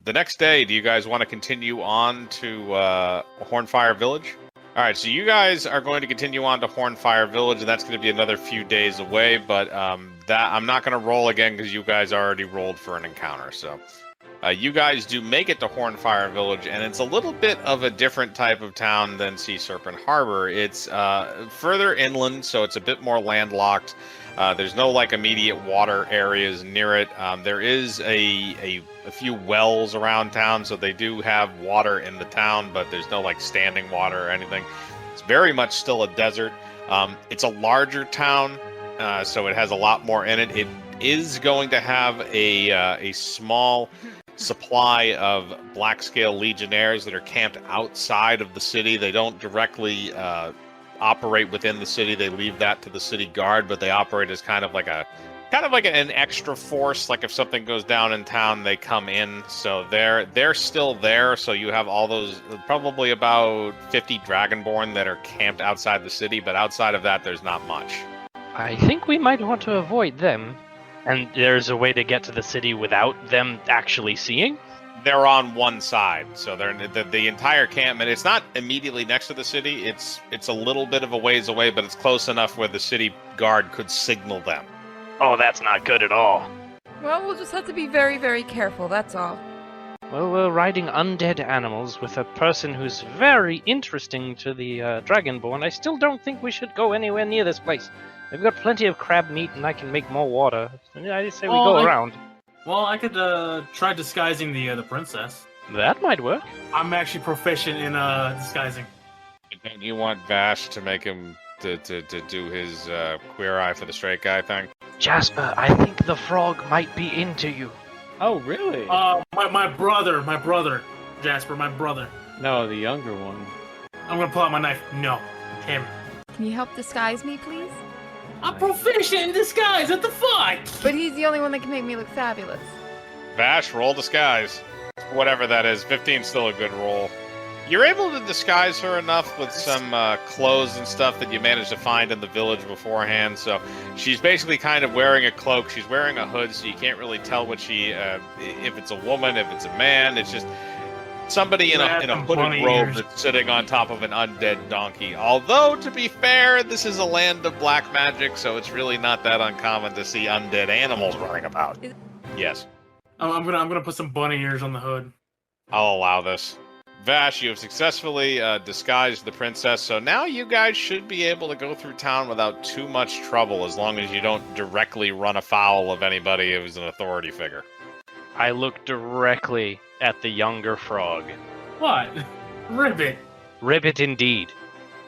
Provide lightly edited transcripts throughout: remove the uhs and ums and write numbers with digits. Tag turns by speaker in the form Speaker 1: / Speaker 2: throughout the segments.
Speaker 1: The next day, do you guys want to continue on to Hornfire Village? All right, so you guys are going to continue on to Hornfire Village, and that's going to be another few days away. But that I'm not going to roll again because you guys already rolled for an encounter. So you guys do make it to Hornfire Village, and it's a little bit of a different type of town than Sea Serpent Harbor. It's further inland, so it's a bit more landlocked. There's no like immediate water areas near it. There is a few wells around town, so they do have water in the town, but there's no like standing water or anything. It's very much still a desert. It's a larger town, so it has a lot more in it. It is going to have a small supply of black scale legionnaires that are camped outside of the city. They don't directly operate within the city. They leave that to the city guard, but they operate as kind of like an extra force. Like if something goes down in town, they come in. So they're still there. So you have all those, probably about 50 Dragonborn that are camped outside the city, but outside of that, there's not much.
Speaker 2: I think we might want to avoid them. And there's a way to get to the city without them actually seeing?
Speaker 1: They're on one side, so they're the entire encampment. It's not immediately next to the city. It's a little bit of a ways away, but it's close enough where the city guard could signal them.
Speaker 2: Oh, that's not good at all.
Speaker 3: Well, we'll just have to be very, very careful, that's all.
Speaker 2: Well, we're riding undead animals with a person who's very interesting to the Dragonborn. I still don't think we should go anywhere near this place. We've got plenty of crab meat, and I can make more water. I say we go around.
Speaker 4: Well, I could try disguising the princess.
Speaker 2: That might work.
Speaker 4: I'm actually proficient in disguising.
Speaker 1: And you want Vash to make him to do his queer eye for the straight guy thing?
Speaker 2: Jasper, I think the frog might be into you.
Speaker 5: Oh, really?
Speaker 4: My brother, Jasper, my brother.
Speaker 5: No, the younger one.
Speaker 4: I'm gonna pull out my knife. No, him.
Speaker 3: Can you help disguise me, please?
Speaker 4: I'm proficient in disguise. What the fuck?
Speaker 3: But he's the only one that can make me look fabulous.
Speaker 1: Vash, roll disguise. Whatever that is, 15's still a good roll. You're able to disguise her enough with some clothes and stuff that you managed to find in the village beforehand. So she's basically kind of wearing a cloak. She's wearing a hood, so you can't really tell what if it's a woman, if it's a man. It's just somebody in a hooded robe that's sitting on top of an undead donkey. Although, to be fair, this is a land of black magic, so it's really not that uncommon to see undead animals running about. Yes.
Speaker 4: I'm gonna put some bunny ears on the hood.
Speaker 1: I'll allow this. Vash, you have successfully disguised the princess, so now you guys should be able to go through town without too much trouble, as long as you don't directly run afoul of anybody who's an authority figure.
Speaker 2: I look directly at the younger frog.
Speaker 4: What? Ribbit.
Speaker 2: Ribbit indeed.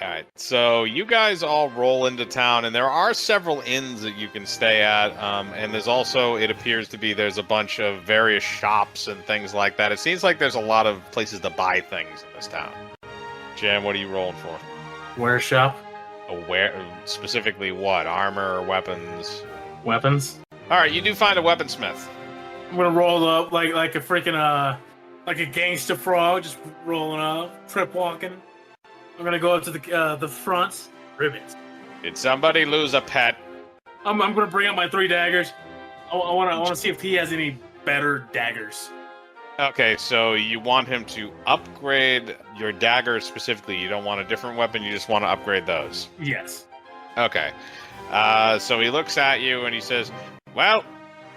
Speaker 1: Alright, so you guys all roll into town, and there are several inns that you can stay at, and there's also, it appears to be, there's a bunch of various shops and things like that. It seems like there's a lot of places to buy things in this town. Jam, what are you rolling for?
Speaker 4: Where shop?
Speaker 1: Specifically what? Armor or weapons?
Speaker 4: Weapons.
Speaker 1: Alright, you do find a weaponsmith.
Speaker 4: I'm gonna roll up like a freaking like a gangster frog, just rolling up, trip walking. I'm gonna go up to the front. Ribbit.
Speaker 1: Did somebody lose a pet?
Speaker 4: I'm gonna bring out my 3 daggers. I wanna see if he has any better daggers.
Speaker 1: Okay, so you want him to upgrade your daggers specifically. You don't want a different weapon. You just want to upgrade those.
Speaker 4: Yes.
Speaker 1: Okay. So he looks at you and he says, "Well,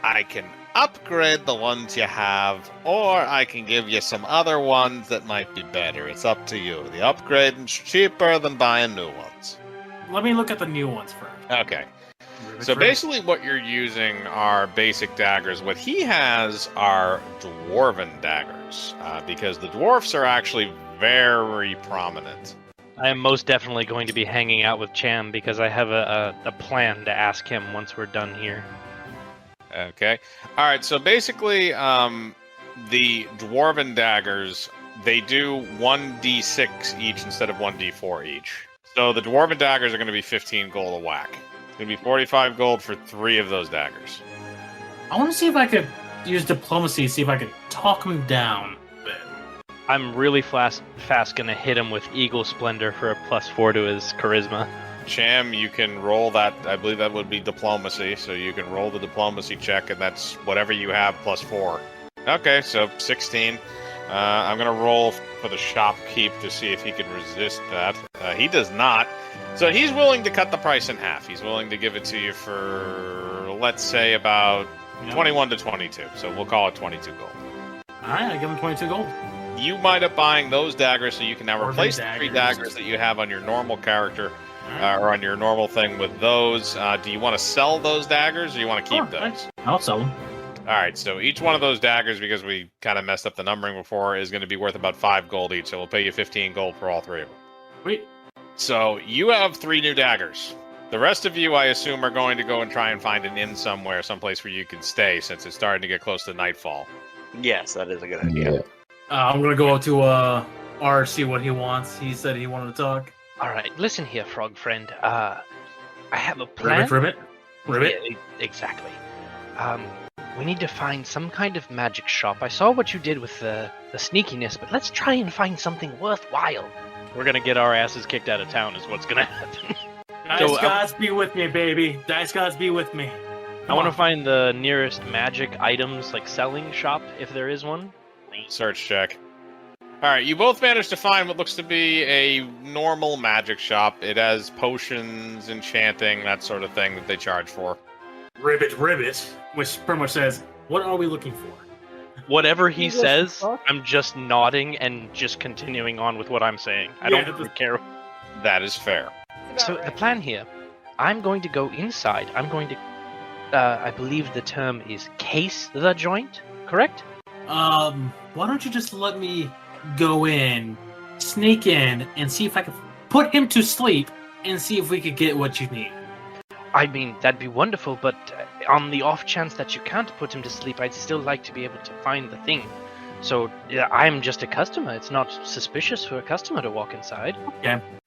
Speaker 1: I can upgrade the ones you have, or I can give you some other ones that might be better. It's up to you. The upgrading's cheaper than buying new ones."
Speaker 4: Let me look at the new ones first.
Speaker 1: Okay. So basically what you're using are basic daggers. What he has are dwarven daggers, because the dwarfs are actually very prominent.
Speaker 2: I am most definitely going to be hanging out with Cham because I have a plan to ask him once we're done here.
Speaker 1: Okay. All right. So basically, the dwarven daggers, they do 1d6 each instead of 1d4 each. So the dwarven daggers are going to be 15 gold a whack. It's going to be 45 gold for 3 of those daggers.
Speaker 4: I want to see if I could use diplomacy, see if I could talk him down a bit.
Speaker 2: I'm really fast going to hit him with Eagle Splendor for a +4 to his charisma.
Speaker 1: Cham, you can roll that. I believe that would be diplomacy. So you can roll the diplomacy check, and that's whatever you have +4. Okay, so 16. I'm gonna roll for the shopkeep to see if he can resist that. He does not. So he's willing to cut the price in half. He's willing to give it to you for, let's say, about 21 to 22. So we'll call it 22 gold.
Speaker 4: All right, I give him 22 gold.
Speaker 1: You wind up buying those daggers, so you can now
Speaker 4: Or
Speaker 1: replace
Speaker 4: the
Speaker 1: the 3
Speaker 4: daggers.
Speaker 1: daggers that you have on your normal character,
Speaker 4: All
Speaker 1: or on your normal thing with those. Do you want to sell those daggers, or you want to keep
Speaker 4: Sure,
Speaker 1: those?
Speaker 4: thanks. I'll sell them.
Speaker 1: All right, so each one of those daggers, because we kind of messed up the numbering before, is going to be worth about 5 gold each. So we'll pay you 15 gold for all 3 of them.
Speaker 4: Wait.
Speaker 1: So you have 3 new daggers. The rest of you, I assume, are going to go and try and find an inn somewhere, someplace where you can stay, since it's starting to get close to nightfall.
Speaker 6: Yes, that is a good idea.
Speaker 4: I'm gonna go up to R, see what he wants. He said he wanted to talk.
Speaker 2: All right, listen here, frog friend. I have a plan.
Speaker 4: Ribbit.
Speaker 2: Yeah, exactly. We need to find some kind of magic shop. I saw what you did with the sneakiness, but let's try and find something worthwhile.
Speaker 5: We're gonna get our asses kicked out of town, is what's gonna happen.
Speaker 4: Dice gods be with me, baby. Dice gods be with me.
Speaker 5: I want to find the nearest magic items, like selling shop, if there is one.
Speaker 1: Search check. All right, you both managed to find what looks to be a normal magic shop. It has potions, enchanting, that sort of thing that they charge for.
Speaker 4: Ribbit, which pretty much says, what are we looking for?
Speaker 5: Whatever he says, I'm just nodding and just continuing on with what I'm saying. I
Speaker 4: Yeah,
Speaker 5: don't really care.
Speaker 1: That is fair.
Speaker 2: So the plan here, I'm going to go inside. I'm going to, I believe the term is case the joint, correct?
Speaker 4: Why don't you just let me go in, sneak in, and see if I can put him to sleep, and see if we could get what you need.
Speaker 2: I mean, that'd be wonderful, but on the off chance that you can't put him to sleep, I'd still like to be able to find the thing. So, I'm just a customer. It's not suspicious for a customer to walk inside.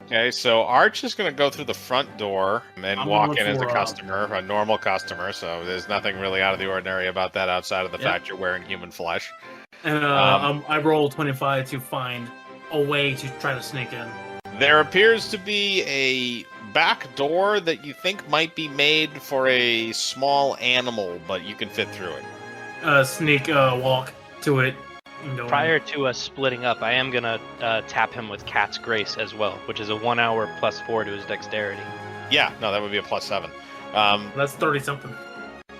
Speaker 1: Okay, so Arch is going to go through the front door and
Speaker 4: I'm
Speaker 1: walk
Speaker 4: going
Speaker 1: in as a
Speaker 4: for,
Speaker 1: customer, a normal customer, so there's nothing really out of the ordinary about that outside of the fact you're wearing human flesh.
Speaker 4: And I rolled 25 to find a way to try to sneak in.
Speaker 1: There appears to be a back door that you think might be made for a small animal, but you can fit through it.
Speaker 4: Sneak walk to it. And go in.
Speaker 2: Prior to us splitting up, I am going to tap him with Cat's Grace as well, which is a 1 hour plus 4 to his dexterity.
Speaker 1: Yeah, no, that would be a +7.
Speaker 4: That's 30 something.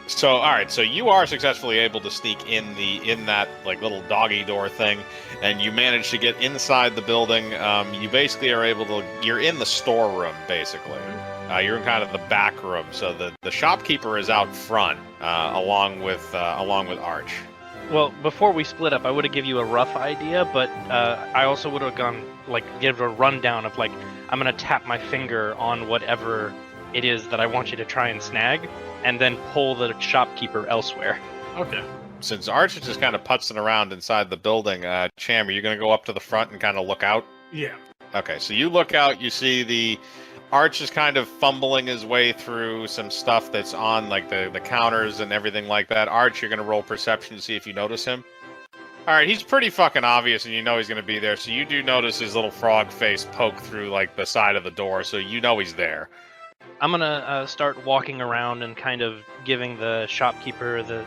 Speaker 1: So, all right, so you are successfully able to sneak in that like little doggy door thing, and you manage to get inside the building. You basically are able to. You're in the storeroom, basically. You're in kind of the back room. So the shopkeeper is out front, along with Arch.
Speaker 2: Well, before we split up, I would have given you a rough idea, but I also would have gone, give a rundown of, I'm going to tap my finger on whatever it is that I want you to try and snag, and then pull the shopkeeper elsewhere.
Speaker 4: Okay.
Speaker 1: Since Arch is just kind of putzing around inside the building, Cham, are you going to go up to the front and kind of look out?
Speaker 4: Yeah.
Speaker 1: Okay, so you look out, you see the Arch is kind of fumbling his way through some stuff that's on the counters and everything like that. Arch, you're going to roll perception to see if you notice him. All right, he's pretty fucking obvious, and you know he's going to be there. So you do notice his little frog face poke through the side of the door, so you know he's there.
Speaker 2: I'm going to start walking around and kind of giving the shopkeeper the,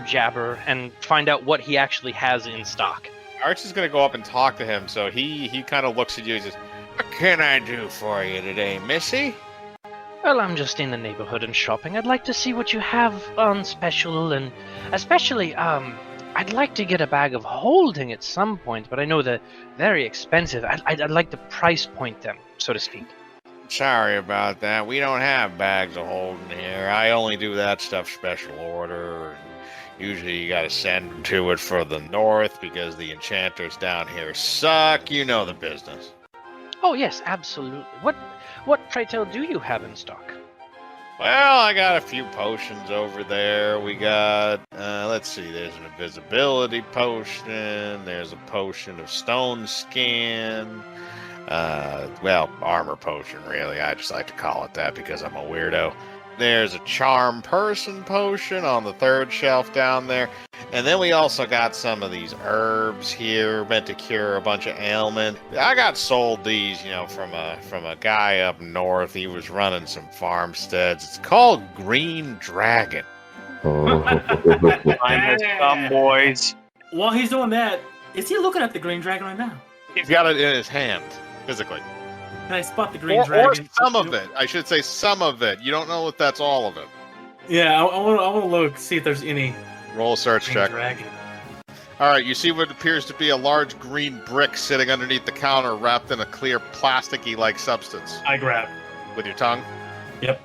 Speaker 2: jabber and find out what he actually has in stock.
Speaker 1: Arch is going to go up and talk to him, so he kind of looks at you and says, "What can I do for you today, missy?"
Speaker 2: Well, I'm just in the neighborhood and shopping. I'd like to see what you have on special, and especially, I'd like to get a bag of holding at some point, but I know they're very expensive. I'd like to price point them, so to speak.
Speaker 1: Sorry about that. We don't have bags of holding here. I only do that stuff special order. Usually you gotta send them to it for the north because the enchanters down here suck. You know the business.
Speaker 2: Oh, yes, absolutely. What pray tell, do you have in stock?
Speaker 1: Well, I got a few potions over there. We got, let's see, there's an invisibility potion. There's a potion of stone skin. Armor potion, really. I just like to call it that because I'm a weirdo. There's a charm person potion on the third shelf down there. And then we also got some of these herbs here meant to cure a bunch of ailment. I got sold these, from a guy up north. He was running some farmsteads. It's called Green Dragon.
Speaker 6: Find this some boys.
Speaker 4: while he's doing that, is he looking at the green dragon right now?
Speaker 1: He's got it in his hand, physically.
Speaker 4: Can I spot the green
Speaker 1: Or
Speaker 4: dragon?
Speaker 1: some of it. I should say some of it. You don't know if that's all of it.
Speaker 4: Yeah, I want to look, see if there's any
Speaker 1: Roll a search
Speaker 4: green
Speaker 1: check.
Speaker 4: dragon.
Speaker 1: All right, you see what appears to be a large green brick sitting underneath the counter, wrapped in a clear, plasticky-like substance.
Speaker 4: I grab.
Speaker 1: With your tongue?
Speaker 4: Yep.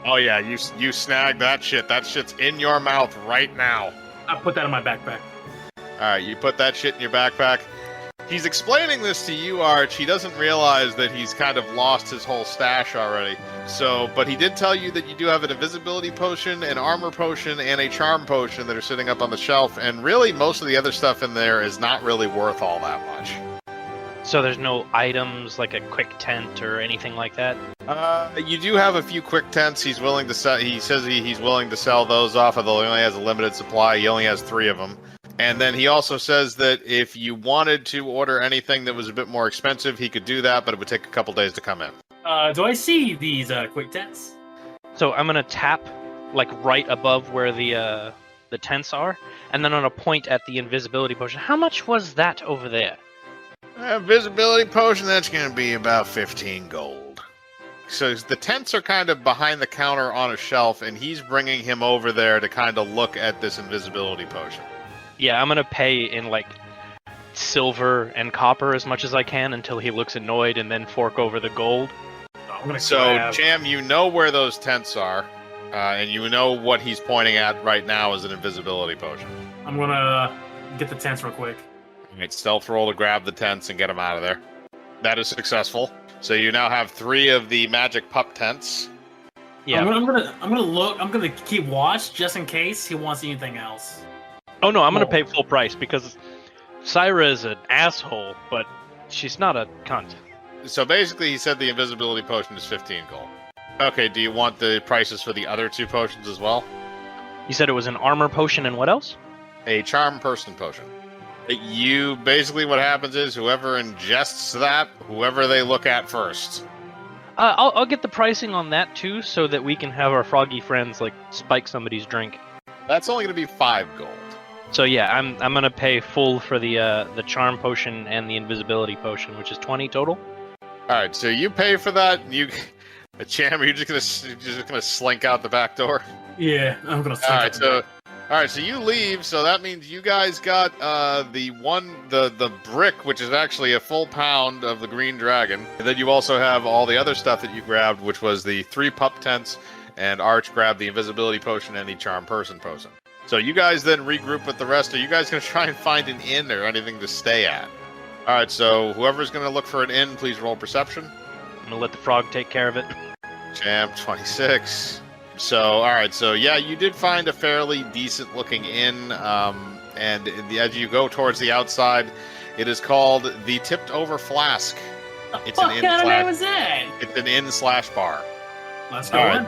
Speaker 1: Oh yeah, you snag that shit. That shit's in your mouth right now.
Speaker 4: I put that in my backpack.
Speaker 1: All right, you put that shit in your backpack. He's explaining this to you, Arch. He doesn't realize that he's kind of lost his whole stash already. But he did tell you that you do have an invisibility potion, an armor potion, and a charm potion that are sitting up on the shelf. And really, most of the other stuff in there is not really worth all that much.
Speaker 2: So there's no items like a quick tent or anything like that?
Speaker 1: You do have a few quick tents. He's willing to sell. He says he's willing to sell those off, although he only has a limited supply. He only has 3 of them. And then he also says that if you wanted to order anything that was a bit more expensive, he could do that, but it would take a couple days to come in.
Speaker 4: Do I see these quick tents?
Speaker 2: So I'm gonna tap like right above where the tents are, and then on a point at the invisibility potion. How much was that over there?
Speaker 1: Visibility potion, that's going to be about 15 gold. So the tents are kind of behind the counter on a shelf, and he's bringing him over there to kind of look at this invisibility potion.
Speaker 2: Yeah, I'm gonna pay in like silver and copper as much as I can until he looks annoyed, and then fork over the gold.
Speaker 4: I'm gonna
Speaker 1: So,
Speaker 4: grab.
Speaker 1: Cham, you know where those tents are, and you know what he's pointing at right now is an invisibility potion.
Speaker 4: I'm gonna get the tents real quick.
Speaker 1: Right, stealth roll to grab the tents and get them out of there. That is successful. So you now have 3 of the magic pup tents.
Speaker 2: Yeah.
Speaker 4: I'm gonna look. I'm gonna keep watch just in case he wants anything else.
Speaker 2: Oh no, I'm gonna
Speaker 4: Well-
Speaker 2: pay full price because Saira is an asshole, but she's not a cunt.
Speaker 1: So basically, he said the invisibility potion is 15 gold. Okay, do you want the prices for the other 2 potions as well?
Speaker 2: You said it was an armor potion and what else?
Speaker 1: A charm person potion. You basically, what happens is whoever ingests that, whoever they look at first.
Speaker 2: I'll get the pricing on that too, so that we can have our froggy friends like spike somebody's drink.
Speaker 1: That's only going to be 5 gold.
Speaker 2: So yeah, I'm gonna pay full for the charm potion and the invisibility potion, which is 20 total.
Speaker 1: All right, so you pay for that. Cham, are you just gonna slink out the back door?
Speaker 4: Yeah, I'm gonna.
Speaker 1: All right, so you leave. So that means you guys got the brick, which is actually a full pound of the green dragon. And then you also have all the other stuff that you grabbed, which was the 3 pup tents, and Arch grabbed the invisibility potion and the charm person potion. So you guys then regroup with the rest. Are you guys going to try and find an inn or anything to stay at? All right, so whoever's going to look for an inn, please roll perception.
Speaker 2: I'm gonna let the frog take care of it.
Speaker 1: Champ, 26. So, all right, so yeah, you did find a fairly decent-looking inn, and as you go towards the outside, it is called the Tipped Over Flask. It's
Speaker 4: What
Speaker 1: an inn
Speaker 4: kind of name
Speaker 1: slash.
Speaker 4: is that?
Speaker 1: It's an inn/bar.
Speaker 4: Let's go
Speaker 1: All right.
Speaker 4: in.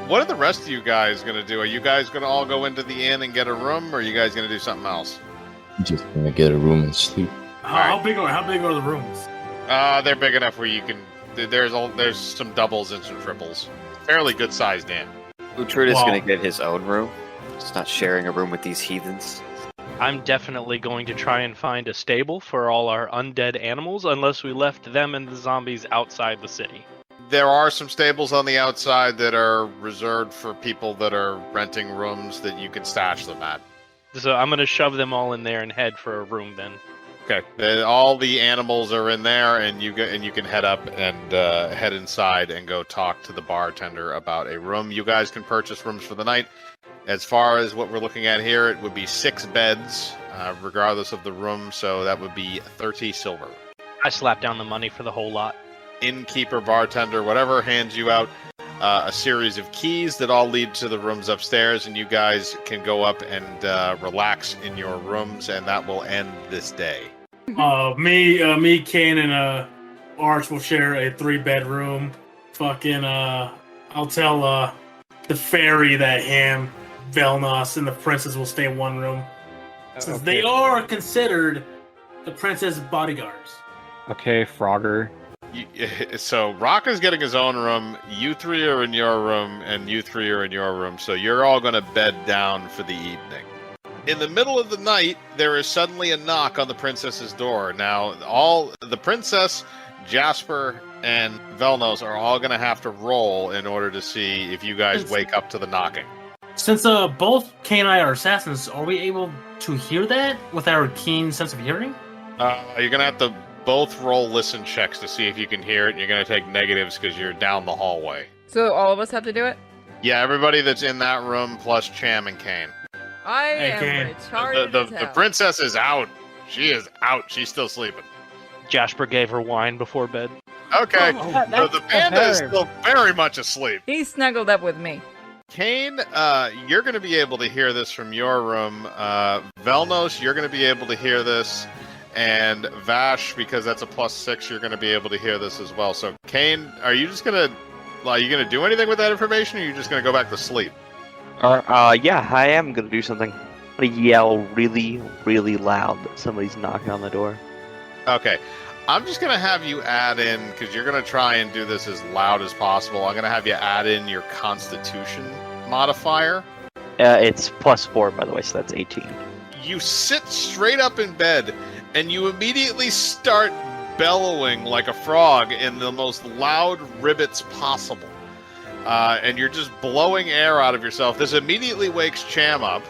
Speaker 1: What are the rest of you guys going to do? Are you guys going to all go into the inn and get a room, or are you guys going to do something else?
Speaker 7: Just gonna get a room and sleep.
Speaker 4: How big are the rooms?
Speaker 1: They're big enough where you can. There's some doubles and some triples. Fairly good-sized inn.
Speaker 6: Uhtred is
Speaker 4: Wow.
Speaker 6: going to get his own room. Just not sharing a room with these heathens.
Speaker 2: I'm definitely going to try and find a stable for all our undead animals, unless we left them and the zombies outside the city.
Speaker 1: There are some stables on the outside that are reserved for people that are renting rooms that you can stash them at.
Speaker 2: So I'm gonna shove them all in there and head for a room then.
Speaker 1: Okay, all the animals are in there, and you can head up and head inside and go talk to the bartender about a room. You guys can purchase rooms for the night. As far as what we're looking at here, it would be 6 beds, regardless of the room. So that would be 30 silver.
Speaker 2: I slap down the money for the whole lot.
Speaker 1: Innkeeper, bartender, whatever, hands you out a series of keys that all lead to the rooms upstairs, and you guys can go up and relax in your rooms, and that will end this day.
Speaker 4: Me, Kane, and Arch will share a 3-bedroom. Fucking, I'll tell the fairy that him, Velnos, and the princess will stay in one room, since they are considered the princess bodyguards.
Speaker 8: Okay, Frogger.
Speaker 1: So Rock is getting his own room. You 3 are in your room, and you 3 are in your room. So you're all going to bed down for the evening. In the middle of the night, there is suddenly a knock on the princess's door. Now, the princess, Jasper, and Velnos are all going to have to roll in order to see if you guys wake up to the knocking.
Speaker 4: Since both Kane and I are assassins, are we able to hear that with our keen sense of hearing?
Speaker 1: You're going to have to both roll listen checks to see if you can hear it, and you're going to take negatives because you're down the hallway.
Speaker 3: So all of us have to do it?
Speaker 1: Yeah, everybody that's in that room plus Cham and Kane.
Speaker 3: I am
Speaker 4: Kane.
Speaker 3: retarded as
Speaker 1: The
Speaker 3: hell.
Speaker 1: princess is out. She is out. She's still sleeping.
Speaker 5: Jasper gave her wine before bed.
Speaker 1: Okay,
Speaker 9: Oh,
Speaker 1: the panda is still very much asleep.
Speaker 3: He snuggled up with me.
Speaker 1: Kane, you're going to be able to hear this from your room. Velnos, you're going to be able to hear this. And Vash, because that's a +6, you're going to be able to hear this as well. So, Kane, are you just going to do anything with that information, or are you just going to go back to sleep?
Speaker 9: Yeah, I am gonna do something. I'm gonna yell really, really loud that somebody's knocking on the door.
Speaker 1: Okay. I'm just going to have you add in, because you're going to try and do this as loud as possible, I'm going to have you add in your Constitution modifier.
Speaker 9: It's +4, by the way, so that's 18.
Speaker 1: You sit straight up in bed, and you immediately start bellowing like a frog in the most loud ribbits possible. And you're just blowing air out of yourself. This immediately wakes Cham up,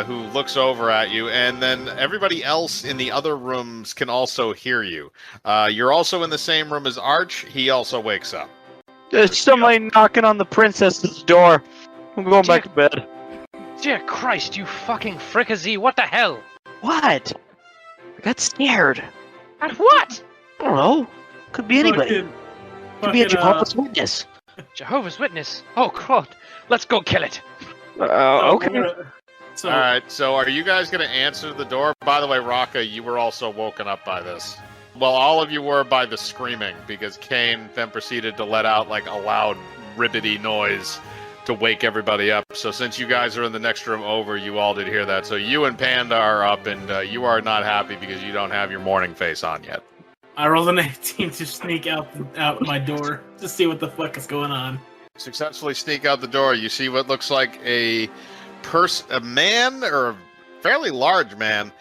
Speaker 1: who looks over at you, and then everybody else in the other rooms can also hear you. You're also in the same room as Arch. He also wakes up.
Speaker 9: There's somebody knocking on the princess's door. I'm going back to bed.
Speaker 2: Dear Christ, you fucking fricassee, what the hell?
Speaker 9: What? I got scared.
Speaker 2: And what?
Speaker 9: I don't know. Could be anybody. Could be a Jehovah's Witness.
Speaker 2: Jehovah's Witness. Oh, God. Let's go kill it.
Speaker 9: Okay.
Speaker 4: So,
Speaker 1: All right, so are you guys going to answer the door? By the way, Raka, you were also woken up by this. Well, all of you were by the screaming, because Kane then proceeded to let out like a loud, ribbity noise to wake everybody up. So since you guys are in the next room over, you all did hear that. So you and Panda are up, and you are not happy because you don't have your morning face on yet.
Speaker 4: I rolled an 18 to sneak out my door to see what the fuck is going on.
Speaker 1: Successfully sneak out the door. You see what looks like a man, or a fairly large man,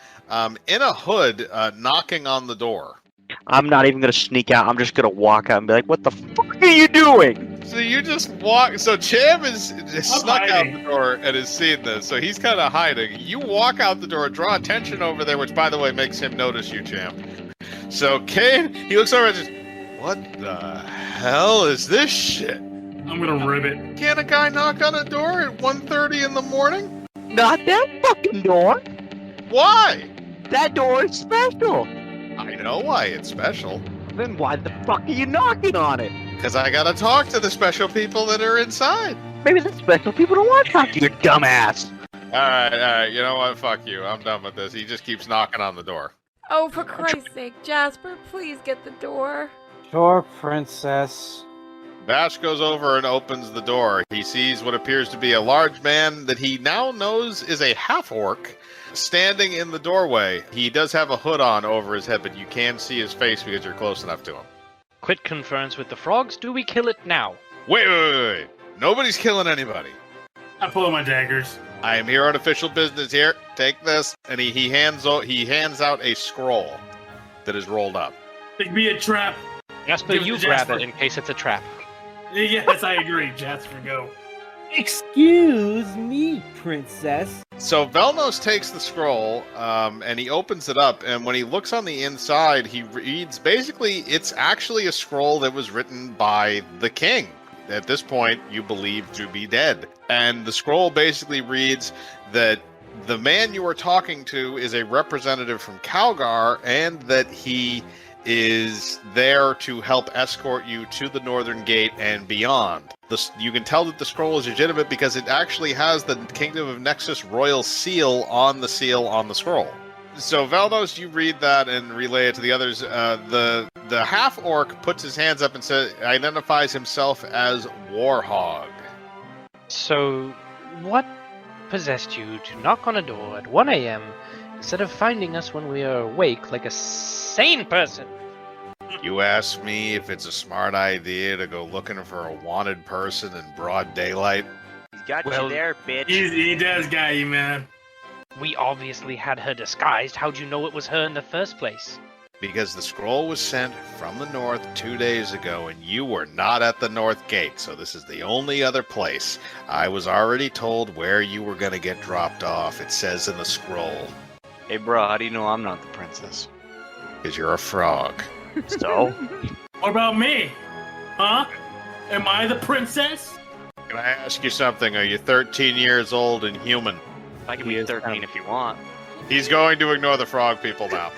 Speaker 1: in a hood, knocking on the door.
Speaker 9: I'm not even gonna sneak out. I'm just gonna walk out and be like, "What the fuck are you doing?"
Speaker 1: So you just walk. So Cham is snuck
Speaker 4: hiding
Speaker 1: out the door and is seeing this. So he's kind of hiding. You walk out the door, draw attention over there, which, by the way, makes him notice you, Cham. So Kane, he looks over and says, "What the hell is this shit?
Speaker 4: I'm gonna ribbit.
Speaker 1: Can't a guy knock on a door at 1:30 in the morning?
Speaker 9: Not that fucking door.
Speaker 1: Why?
Speaker 9: That door is special.
Speaker 1: I know why it's special.
Speaker 9: Then why the fuck are you knocking on it?
Speaker 1: Because I gotta talk to the special people that are inside."
Speaker 9: Maybe the special people don't want to talk to your dumbass.
Speaker 1: Alright, you know what? Fuck you. I'm done with this. He just keeps knocking on the door.
Speaker 3: Oh, for Christ's sake, Jasper, please get the door.
Speaker 8: Sure, princess.
Speaker 1: Vash goes over and opens the door. He sees what appears to be a large man that he now knows is a half-orc standing in the doorway. He does have a hood on over his head, but you can see his face because you're close enough to him.
Speaker 2: Quit conference with the frogs. Do we kill it now?
Speaker 1: Wait. Nobody's killing anybody.
Speaker 4: I pull out my daggers.
Speaker 1: I am here on official business here. Take this. And he hands out a scroll that is rolled up.
Speaker 4: It be a trap.
Speaker 2: Jasper,
Speaker 4: Give it
Speaker 2: you
Speaker 4: to
Speaker 2: grab
Speaker 4: Jasper.
Speaker 2: it in case it's a trap.
Speaker 4: Yes, I agree. Jasper, go.
Speaker 10: Excuse me, princess.
Speaker 1: So Velnos takes the scroll, and he opens it up, and when he looks on the inside, he reads, basically, it's actually a scroll that was written by the king. At this point, you believe to be dead. And the scroll basically reads that the man you are talking to is a representative from Calgar, and that he is there to help escort you to the Northern Gate and beyond. You can tell that the scroll is legitimate because it actually has the Kingdom of Nexus royal seal on the scroll. So Valdos, you read that and relay it to the others. The half-orc puts his hands up and identifies himself as Warhog.
Speaker 2: So, what possessed you to knock on a door at 1 a.m. instead of finding us when we are awake like a sane person?
Speaker 1: You ask me if it's a smart idea to go looking for a wanted person in broad daylight?
Speaker 9: He's got
Speaker 2: Well,
Speaker 9: you there, bitch.
Speaker 4: He does got you, man.
Speaker 2: We obviously had her disguised. How'd you know it was her in the first place?
Speaker 1: Because the scroll was sent from the north 2 days ago, and you were not at the north gate, so this is the only other place. I was already told where you were going to get dropped off. It says in the scroll.
Speaker 9: Hey, bro, how do you know I'm not the princess?
Speaker 1: Because you're a frog.
Speaker 9: So?
Speaker 4: What about me? Huh? Am I the princess?
Speaker 1: Can I ask you something? Are you 13 years old and human?
Speaker 9: I can be 13 if you want.
Speaker 1: He's going to ignore the frog people now.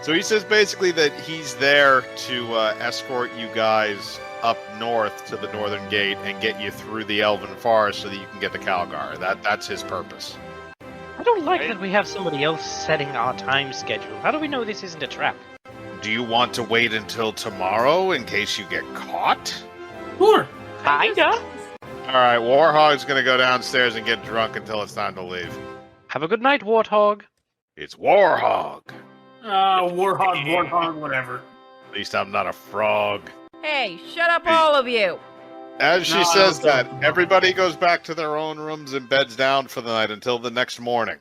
Speaker 1: So he says basically that he's there to escort you guys up north to the northern gate and get you through the elven forest so that you can get to Calgar. That's his purpose.
Speaker 2: I don't like that we have somebody else setting our time schedule. How do we know this isn't a trap?
Speaker 1: Do you want to wait until tomorrow in case you get caught?
Speaker 4: Sure.
Speaker 9: Kinda.
Speaker 1: All right, Warhog's going to go downstairs and get drunk until it's time to leave.
Speaker 2: Have a good night, Warthog.
Speaker 1: It's Warhog.
Speaker 4: Warhog, whatever.
Speaker 1: At least I'm not a frog.
Speaker 3: Hey, shut up, all of you.
Speaker 1: As she
Speaker 4: No, I
Speaker 1: says
Speaker 4: don't
Speaker 1: that,
Speaker 4: know.
Speaker 1: everybody goes back to their own rooms and beds down for the night until the next morning.